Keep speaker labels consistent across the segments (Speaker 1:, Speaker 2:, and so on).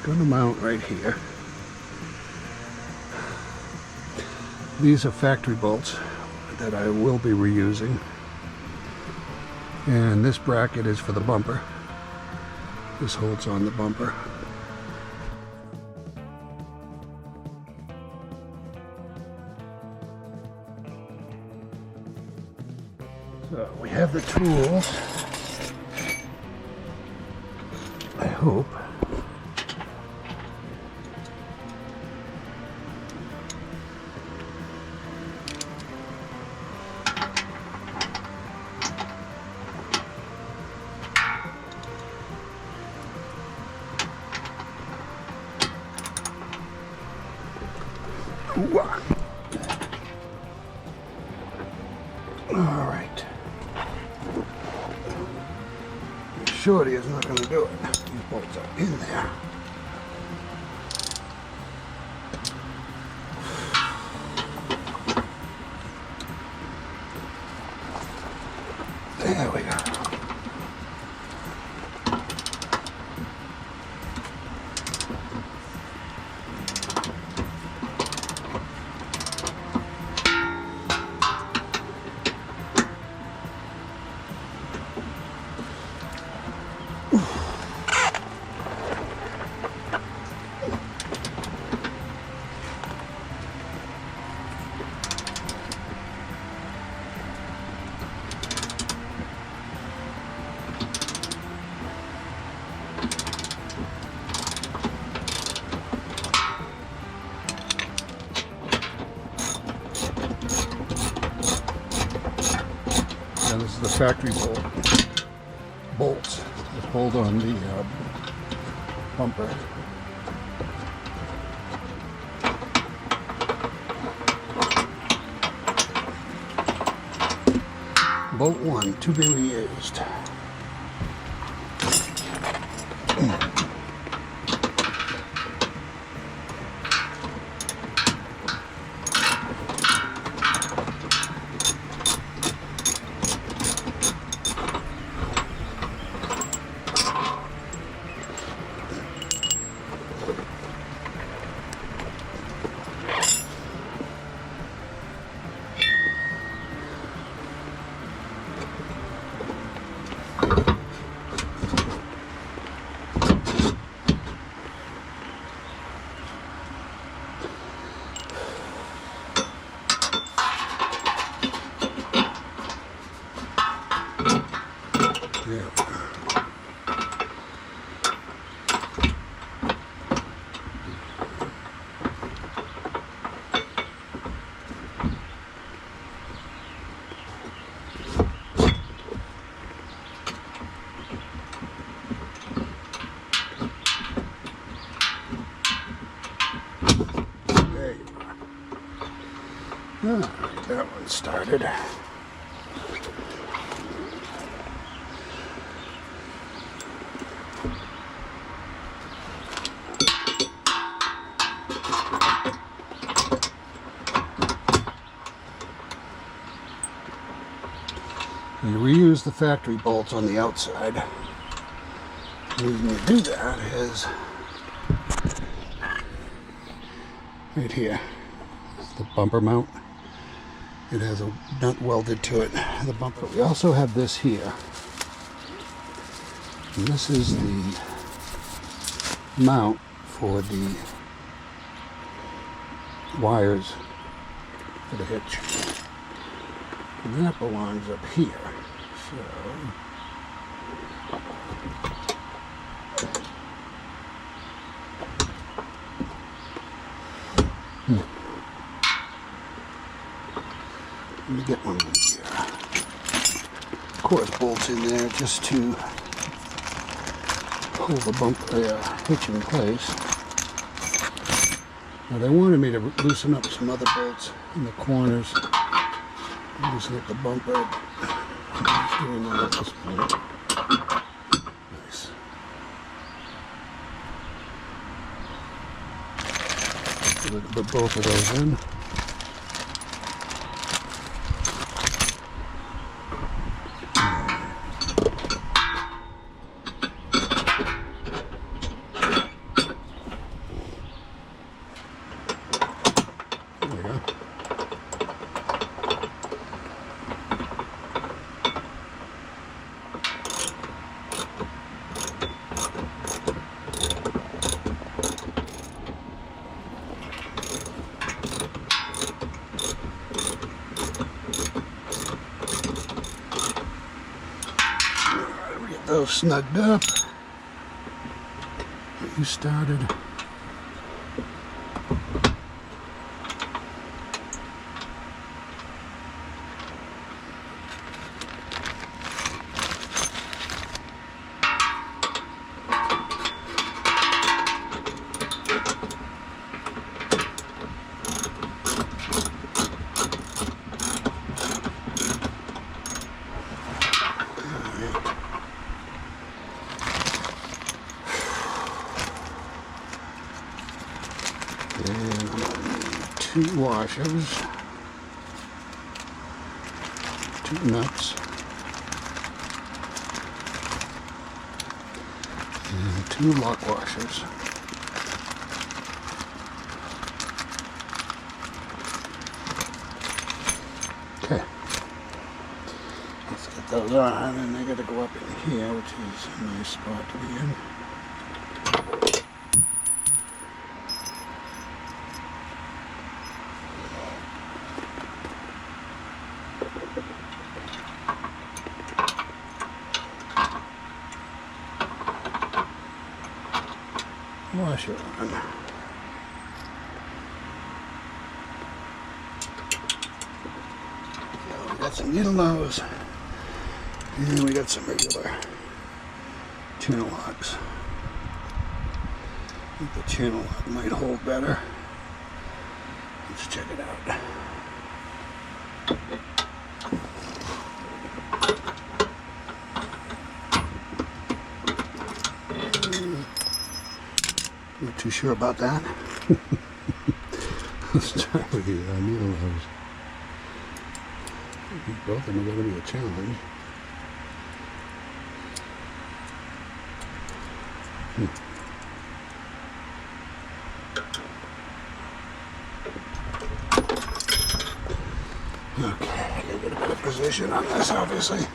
Speaker 1: going to mount right here. These are factory bolts that I will be reusing. And this bracket is for the bumper. This holds on the bumper. So we have the tools. I hope. Ooh-ah. All right. Shorty is not going to do it. These bolts are in there. There we go. Now this is the factory bolts that hold on the bumper. Bolt 1 to be reused. Alright, that one started. You reuse the factory bolts on the outside. The reason you do that is right here. It's the bumper mount. It has a nut welded to it, the bumper. We also have this here. And this is the mount for the wires for the hitch. And that belongs up here. So let me get one of these here. Of course, bolts in there just to hold the hitch in place. Now they wanted me to loosen up some other bolts in the corners. Loosen up the bumper. I'm doing that at this point. Nice. Put both of those in. snugged up. Get you started. And 2 washers, 2 nuts, and 2 lock washers. Okay, let's get those on, and they gotta go up in here, which is a nice spot to be in. Washer on. So we got some needle nose, and we got some regular channel locks. I think the channel lock might hold better. Let's check it out. Not too sure about that. Let's try with the needle nose. Both of them are going to be a challenge. Okay, I gotta get a better position on this, obviously.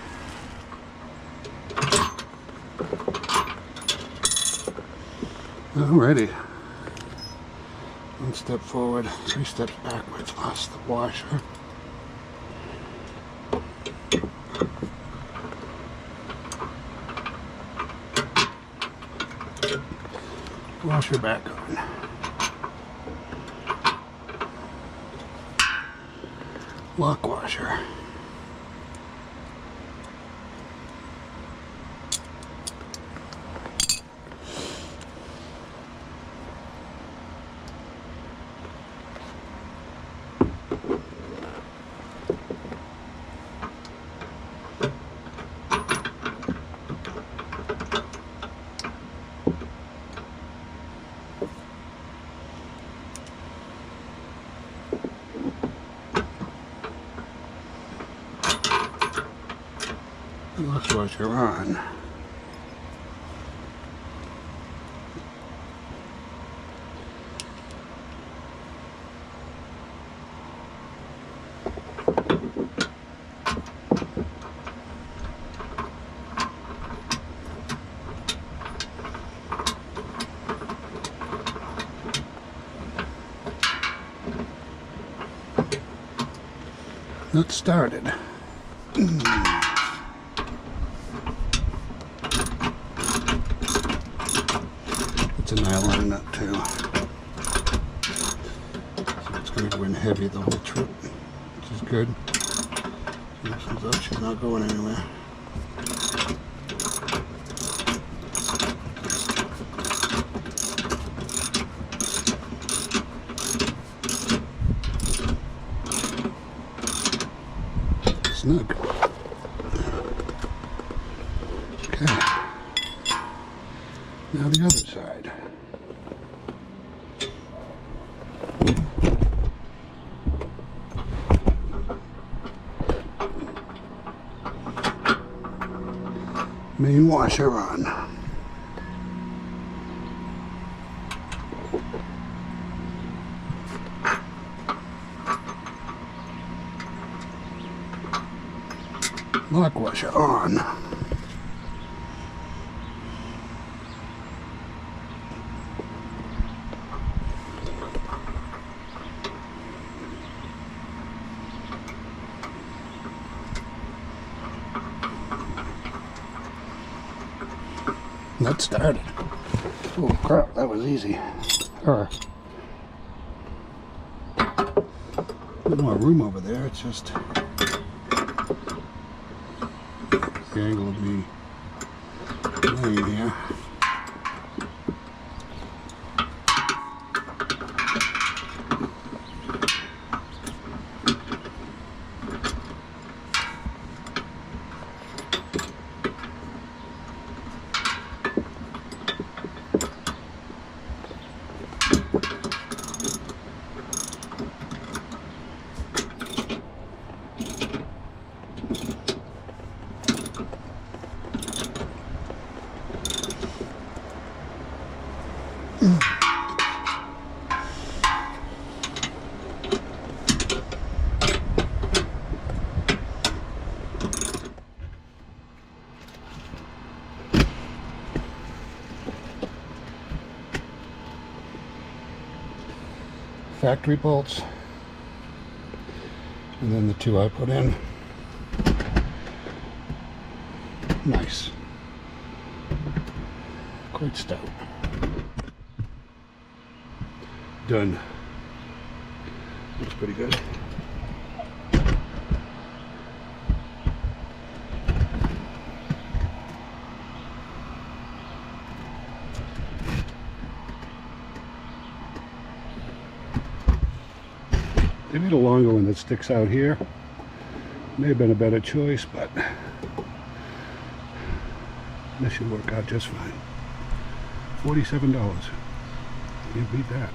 Speaker 1: Alrighty. 1 step forward, 3 steps backwards. Lost the washer. Washer back on. Lock washer. Lock washer on. Not started. It's a nylon nut too. So it's going to go in heavy the whole trip, which is good. So she's not going anywhere. Snug. Okay. Now the other side. Main washer on. Lock washer on. Let's start it. Oh crap, that was easy. A bit more room over there, it's just the angle of me laying here. Factory bolts, and then the two I put in. Nice. Quite stout. Done. Looks pretty good. They need a longer one that sticks out here. May have been a better choice, but this should work out just fine. $47. Can't beat that.